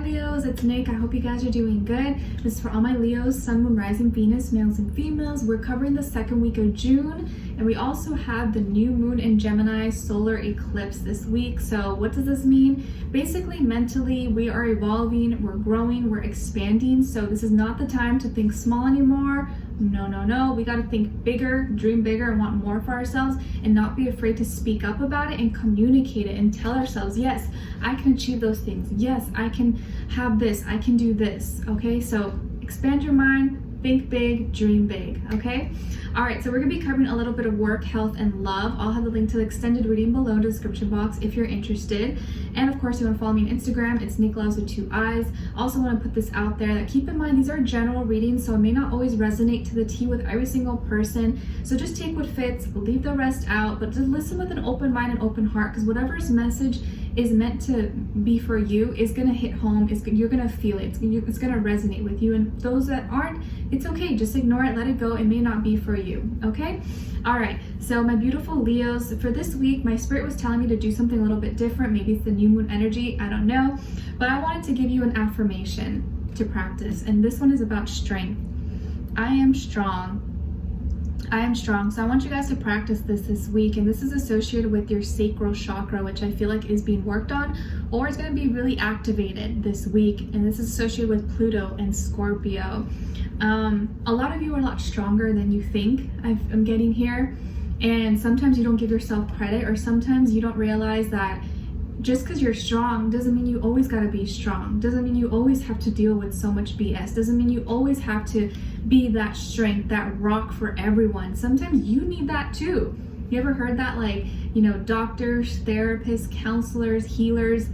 Leos, it's Nick. I hope you guys are doing good. This is for all my Leos, Sun, Moon, Rising, Venus, males and females. We're covering the second week of June, and we also have the new moon in Gemini solar eclipse this week. So what does this mean? Basically, mentally, we are evolving, we're growing, we're expanding. So this is not the time to think small anymore. No. We got to think bigger, dream bigger, and want more for ourselves, and not be afraid to speak up about it and communicate it and tell ourselves, yes, I can achieve those things. Yes, I can have this. I can do this. Okay, so expand your mind, think big, dream big. Okay, all right, so we're gonna be covering a little bit of work, health, and love. I'll have the link to the extended reading below in the description box if you're interested. And of course, you want to follow me on Instagram. It's Nicloves with 2 eyes. Also want to put this out there that keep in mind these are general readings, so it may not always resonate to the T with every single person. So just take what fits, leave the rest out, but just listen with an open mind and open heart, because whatever's message is meant to be for you is gonna hit home. You're gonna feel it. It's gonna resonate with you. And those that aren't, it's okay. Just ignore it. Let it go. It may not be for you. Okay. All right. So my beautiful Leos, for this week, my spirit was telling me to do something a little bit different. Maybe it's the new moon energy. I don't know. But I wanted to give you an affirmation to practice. And this one is about strength. I am strong. I am strong. So I want you guys to practice this week, and this is associated with your sacral chakra, which I feel like is being worked on, or it's going to be really activated this week. And this is associated with Pluto and Scorpio. A lot of you are a lot stronger than you think. I'm getting here, and sometimes you don't give yourself credit, or sometimes you don't realize that just because you're strong doesn't mean you always got to be strong. Doesn't mean you always have to deal with so much BS. Doesn't mean you always have to be that strength, that rock for everyone. Sometimes you need that too. You ever heard that? Like, doctors, therapists, counselors, healers.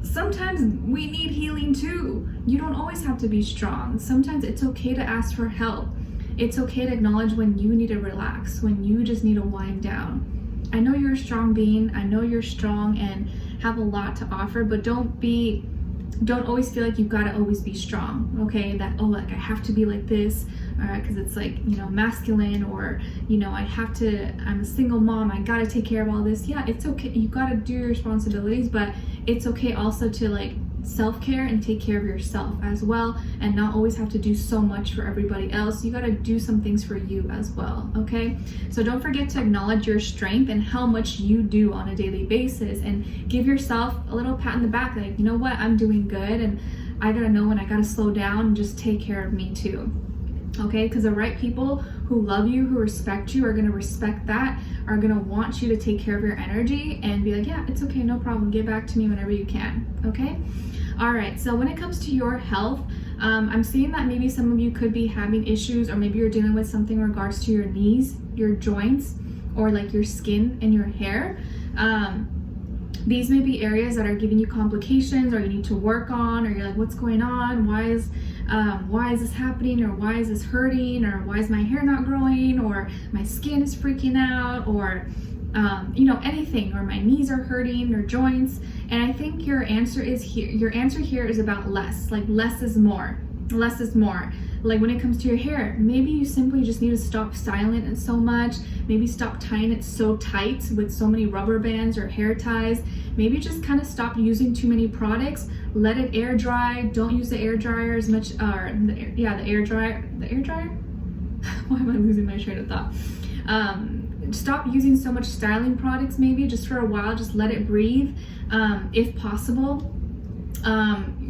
Sometimes we need healing too. You don't always have to be strong. Sometimes it's okay to ask for help. It's okay to acknowledge when you need to relax, when you just need to wind down. I know you're a strong being. I know you're strong and have a lot to offer, but don't always feel like you've got to always be strong. Okay, that like I have to be like this, because it's like masculine, or I'm a single mom, I gotta take care of all this. Yeah, it's okay. You gotta do your responsibilities, but it's okay also to self-care and take care of yourself as well, and not always have to do so much for everybody else. You got to do some things for you as well. Okay, so don't forget to acknowledge your strength and how much you do on a daily basis, and give yourself a little pat in the back, like, you know what, I'm doing good, and I gotta know when I gotta slow down and just take care of me too. Okay, because the right people who love you, who respect you, are going to respect that, are going to want you to take care of your energy and be like, yeah, it's okay, no problem, get back to me whenever you can. Okay, all right, so when it comes to your health, I'm seeing that maybe some of you could be having issues, or maybe you're dealing with something in regards to your knees, your joints, or like your skin and your hair. These may be areas that are giving you complications, or you need to work on, or you're like, what's going on? Why is this happening? Or why is this hurting? Or why is my hair not growing? Or my skin is freaking out? Or anything, or my knees are hurting, or joints. And I think your answer here is about less. Like, less is more. Less is more. Like when it comes to your hair, maybe you simply just need to stop styling it so much. Maybe stop tying it so tight with so many rubber bands or hair ties. Maybe just kind of stop using too many products. Let it air dry. Don't use the air dryer as much. The air dryer. Why am I losing my train of thought? Stop using so much styling products. Maybe just for a while, just let it breathe. If possible.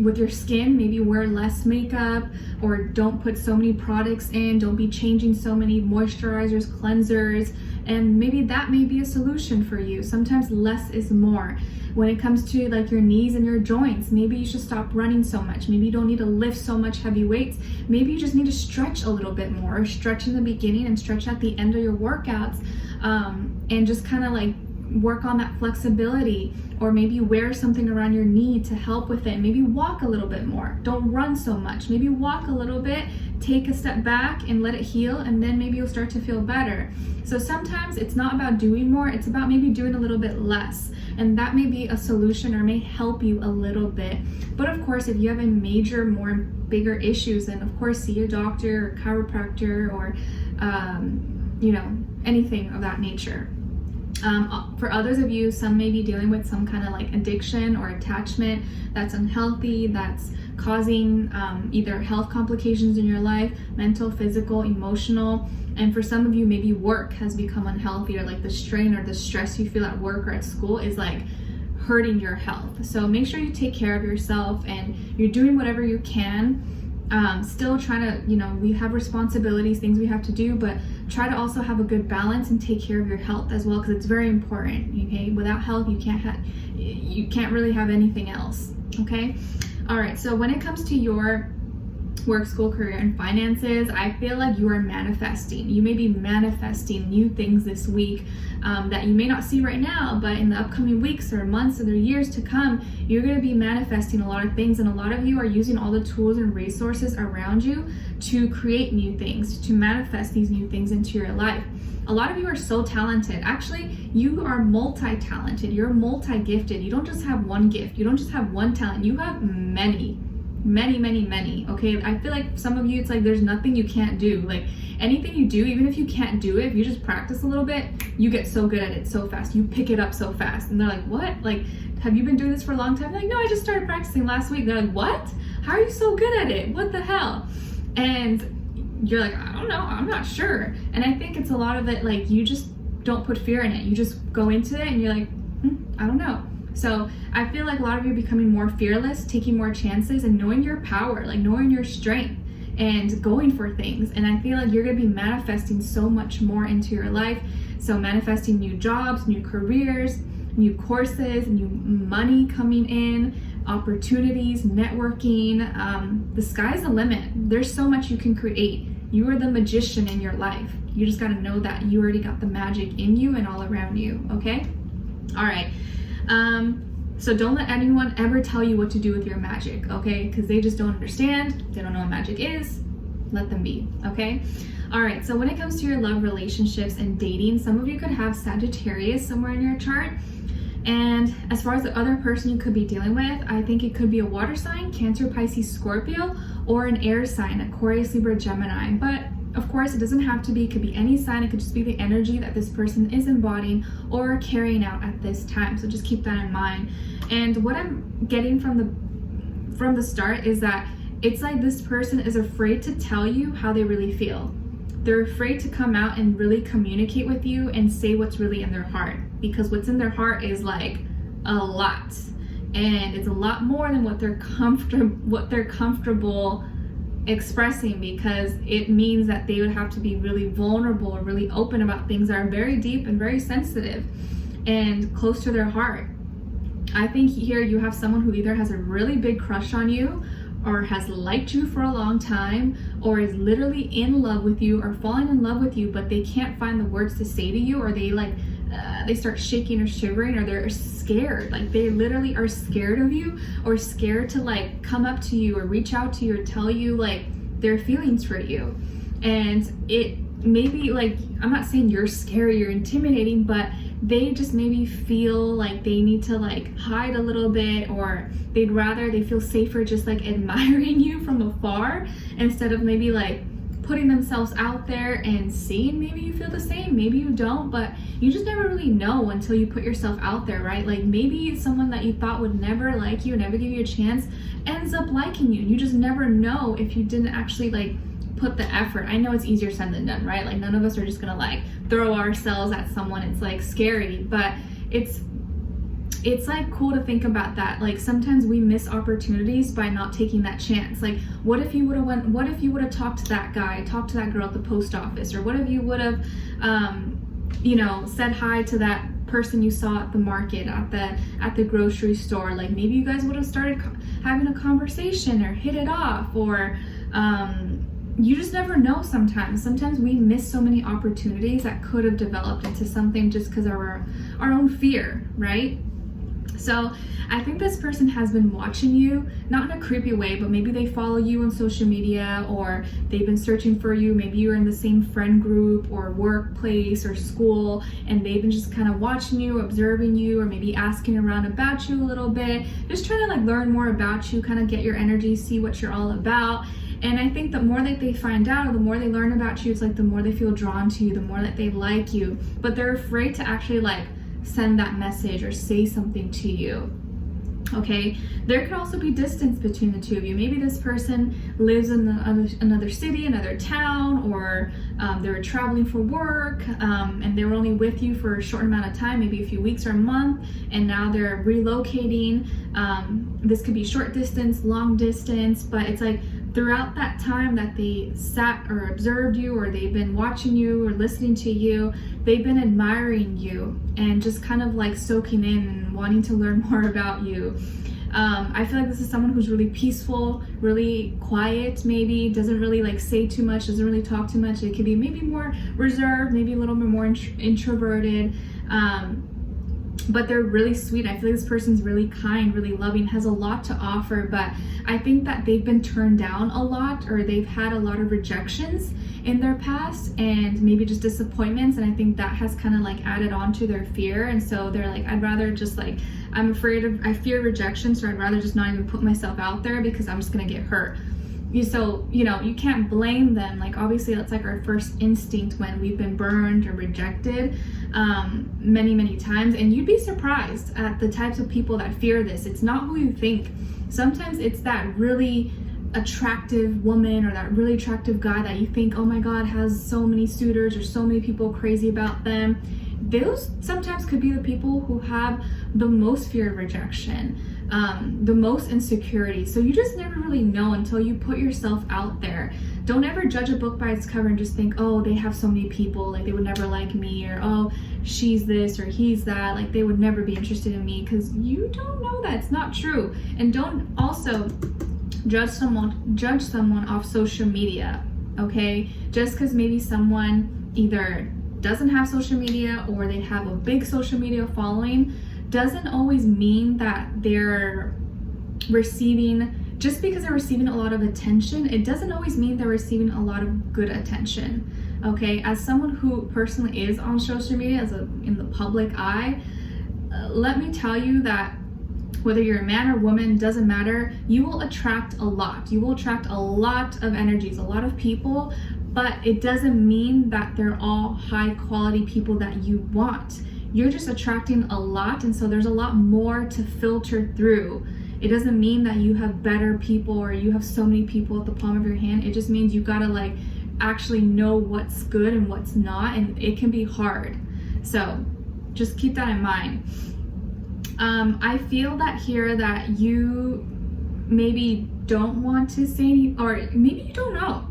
With your skin, maybe wear less makeup, or don't put so many products in. Don't be changing so many moisturizers, cleansers, and maybe that may be a solution for you. Sometimes less is more. When it comes to like your knees and your joints, maybe you should stop running so much. Maybe you don't need to lift so much heavy weights. Maybe you just need to stretch a little bit more, or stretch in the beginning and stretch at the end of your workouts, and just kind of like work on that flexibility. Or maybe wear something around your knee to help with it. Maybe walk a little bit more. Don't run so much. Maybe walk a little bit, take a step back and let it heal, and then maybe you'll start to feel better. So sometimes it's not about doing more, it's about maybe doing a little bit less. And that may be a solution, or may help you a little bit. But of course, if you have a major, bigger issues, then of course see your doctor or chiropractor, or anything of that nature. For others of you, some may be dealing with some kind of like addiction or attachment that's unhealthy, that's causing either health complications in your life, mental, physical, emotional. And for some of you, maybe work has become unhealthy, or like the strain or the stress you feel at work or at school is like hurting your health. So make sure you take care of yourself and you're doing whatever you can. Still trying to, we have responsibilities, things we have to do, but try to also have a good balance and take care of your health as well, because it's very important. Okay, without health, you can't really have anything else. Okay, all right. So when it comes to your work, school, career, and finances, I feel like you are manifesting. You may be manifesting new things this week that you may not see right now, but in the upcoming weeks or months or years to come, you're going to be manifesting a lot of things, and a lot of you are using all the tools and resources around you to create new things, to manifest these new things into your life. A lot of you are so talented. Actually, you are multi-talented. You're multi-gifted. You don't just have one gift. You don't just have one talent. You have many. Okay, I feel like some of you, it's like there's nothing you can't do. Like anything you do, even if you can't do it, if you just practice a little bit, you get so good at it so fast. You pick it up so fast. And they're like, what? Like, have you been doing this for a long time? They're like, no, I just started practicing last week. They're like, what? How are you so good at it? What the hell? And you're like, I don't know, I'm not sure. And I think it's a lot of it, like, you just don't put fear in it. You just go into it and you're like, I don't know. So I feel like a lot of you are becoming more fearless, taking more chances, and knowing your power, like knowing your strength and going for things. And I feel like you're going to be manifesting so much more into your life. So manifesting new jobs, new careers, new courses, new money coming in, opportunities, networking. The sky's the limit. There's so much you can create. You are the magician in your life. You just got to know that you already got the magic in you and all around you. Okay? All right. So don't let anyone ever tell you what to do with your magic, okay? Because they just don't understand. They don't know what magic is. Let them be, okay? All right, so when it comes to your love, relationships, and dating, some of you could have Sagittarius somewhere in your chart. And as far as the other person you could be dealing with, I think it could be a water sign, Cancer, Pisces, Scorpio, or an air sign, Aquarius, Libra, Gemini. But of course, it doesn't have to be. It could be any sign. It could just be the energy that this person is embodying or carrying out at this time. So just keep that in mind. And what I'm getting from the start is that it's like this person is afraid to tell you how they really feel. They're afraid to come out and really communicate with you and say what's really in their heart, because what's in their heart is like a lot, and it's a lot more than what they're comfortable expressing, because it means that they would have to be really vulnerable or really open about things that are very deep and very sensitive and close to their heart. I think here you have someone who either has a really big crush on you, or has liked you for a long time, or is literally in love with you or falling in love with you, but they can't find the words to say to you, or they they start shaking or shivering, or they're scared. Like they literally are scared of you, or scared to like come up to you or reach out to you or tell you like their feelings for you. And it maybe, like, I'm not saying you're scary or intimidating, but they just maybe feel like they need to like hide a little bit, or they feel safer just like admiring you from afar instead of maybe like putting themselves out there and seeing. Maybe you feel the same, maybe you don't, but you just never really know until you put yourself out there, right? Like maybe someone that you thought would never like you, never give you a chance, ends up liking you. You just never know if you didn't actually like put the effort. I know it's easier said than done, right? Like none of us are just gonna like throw ourselves at someone. It's like scary, but it's like cool to think about that. Like sometimes we miss opportunities by not taking that chance. Like what if you would have talked to that guy, talked to that girl at the post office, or what if you would have said hi to that person you saw at the market, at the grocery store. Like maybe you guys would have started having a conversation or hit it off, or you just never know. Sometimes we miss so many opportunities that could have developed into something just because of our own fear, right? So I think this person has been watching you, not in a creepy way, but maybe they follow you on social media, or they've been searching for you. Maybe you're in the same friend group or workplace or school, and they've been just kind of watching you, observing you, or maybe asking around about you a little bit, just trying to like learn more about you, kind of get your energy, see what you're all about. And I think the more that they find out, or the more they learn about you, it's like the more they feel drawn to you, the more that they like you. But they're afraid to actually like send that message or say something to you. Okay, there could also be distance between the two of you. Maybe this person lives in another city, another town, or they were traveling for work and they were only with you for a short amount of time, maybe a few weeks or a month, and now they're relocating. This could be short distance, long distance, but it's like throughout that time that they sat or observed you, or they've been watching you or listening to you, they've been admiring you and just kind of like soaking in and wanting to learn more about you. I feel like this is someone who's really peaceful, really quiet, maybe doesn't really like say too much, doesn't really talk too much. It could be maybe more reserved, maybe a little bit more introverted, but they're really sweet. I feel like this person's really kind, really loving, has a lot to offer, but I think that they've been turned down a lot, or they've had a lot of rejections in their past and maybe just disappointments, and I think that has kind of like added on to their fear. And so they're like, I'd rather just like, I fear rejection, so I'd rather just not even put myself out there because I'm just gonna get hurt. So, you know, you can't blame them. Like, obviously that's like our first instinct when we've been burned or rejected many times, and you'd be surprised at the types of people that fear this. It's not who you think. Sometimes it's that really attractive woman or that really attractive guy that you think, oh my God, has so many suitors or so many people crazy about them. Those sometimes could be the people who have the most fear of rejection, the most insecurity. So you just never really know until you put yourself out there. Don't ever judge a book by its cover and just think, oh, they have so many people, like they would never like me, or oh, she's this or he's that, like they would never be interested in me, because you don't know that. It's not true. And don't also judge someone off social media, okay? Just because maybe someone either doesn't have social media or they have a big social media following doesn't always mean that they're receiving, just because they're receiving a lot of attention, it doesn't always mean they're receiving a lot of good attention, okay? As someone who personally is on social media, in the public eye, let me tell you that whether you're a man or woman, doesn't matter, you will attract a lot. You will attract a lot of energies, a lot of people, but it doesn't mean that they're all high quality people that you want. You're just attracting a lot, and so there's a lot more to filter through. It doesn't mean that you have better people or you have so many people at the palm of your hand. It just means you gotta like actually know what's good and what's not, and it can be hard. So just keep that in mind. I feel that here that you maybe don't want to say any, or maybe you don't know.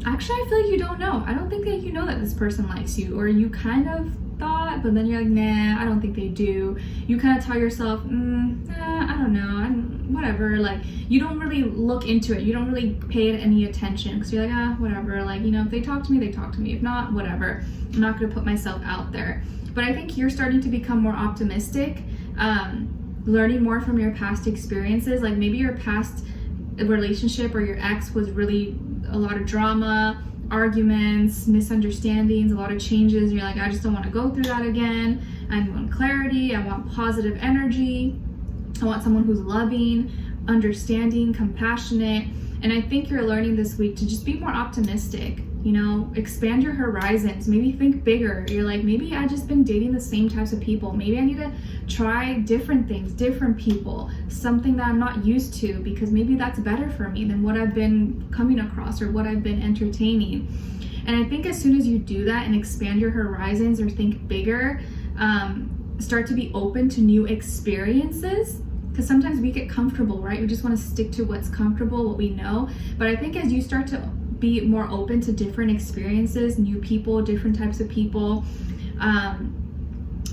Actually, I feel like you don't know. I don't think that you know that this person likes you, or you kind of thought, but then you're like, nah, I don't think they do. You kind of tell yourself, I don't know, whatever. Like, you don't really look into it. You don't really pay it any attention because you're like, whatever. Like, you know, if they talk to me, they talk to me. If not, whatever. I'm not going to put myself out there. But I think you're starting to become more optimistic, learning more from your past experiences. Like maybe your past relationship or your ex was really a lot of drama, arguments, misunderstandings, a lot of changes. You're like, I just don't want to go through that again. I want clarity. I want positive energy. I want someone who's loving, understanding, compassionate. And I think you're learning this week to just be more optimistic. You know, expand your horizons, maybe think bigger. You're like, maybe I've just been dating the same types of people. Maybe I need to try different things, different people, something that I'm not used to, because maybe that's better for me than what I've been coming across or what I've been entertaining. And I think as soon as you do that and expand your horizons or think bigger, start to be open to new experiences, because sometimes we get comfortable, right? We just want to stick to what's comfortable, what we know. But I think as you start to be more open to different experiences, new people, different types of people,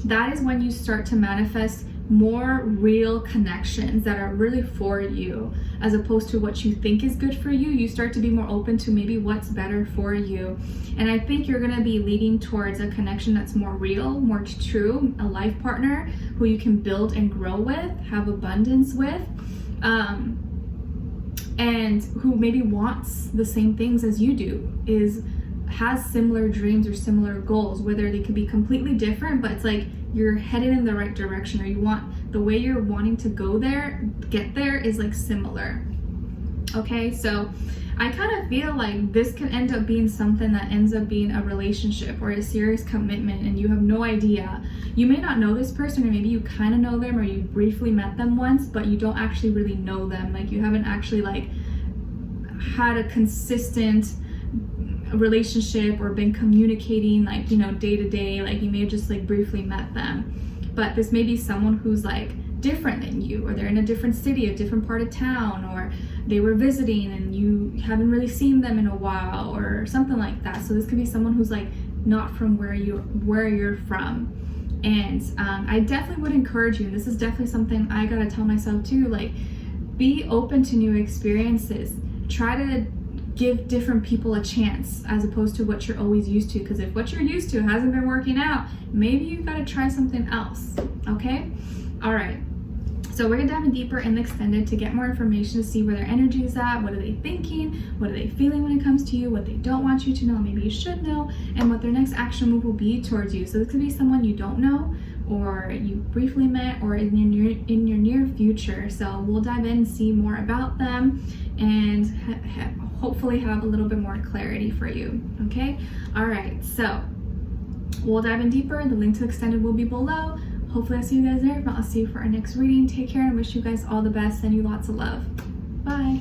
that is when you start to manifest more real connections that are really for you, as opposed to what you think is good for you. You start to be more open to maybe what's better for you. And I think you're going to be leading towards a connection that's more real, more true, a life partner who you can build and grow with, have abundance with, and who maybe wants the same things as you do, has similar dreams or similar goals, whether they could be completely different, but it's like you're headed in the right direction, or you want, the way you're wanting to go there, get there, is like similar. Okay, so I kind of feel like this could end up being something that ends up being a relationship or a serious commitment, and you have no idea. You may not know this person, or maybe you kind of know them, or you briefly met them once, but you don't actually really know them. Like, you haven't actually like had a consistent relationship or been communicating like, you know, day to day. Like, you may have just like briefly met them, but this may be someone who's like different than you, or they're in a different city, a different part of town, or they were visiting and you haven't really seen them in a while, or something like that. So this could be someone who's like not from where you're from. And I definitely would encourage you, and this is definitely something I gotta tell myself too, like, be open to new experiences. Try to give different people a chance as opposed to what you're always used to, because if what you're used to hasn't been working out, maybe you gotta try something else. Okay? All right. So we're gonna dive in deeper in the extended to get more information, to see where their energy is at, what are they thinking, what are they feeling when it comes to you, what they don't want you to know, maybe you should know, and what their next action move will be towards you. So this could be someone you don't know, or you briefly met, or in your near future. So we'll dive in and see more about them, and hopefully have a little bit more clarity for you. Okay? All right. So we'll dive in deeper. The link to the extended will be below. Hopefully I'll see you guys there. If not, I'll see you for our next reading. Take care and wish you guys all the best. Send you lots of love. Bye.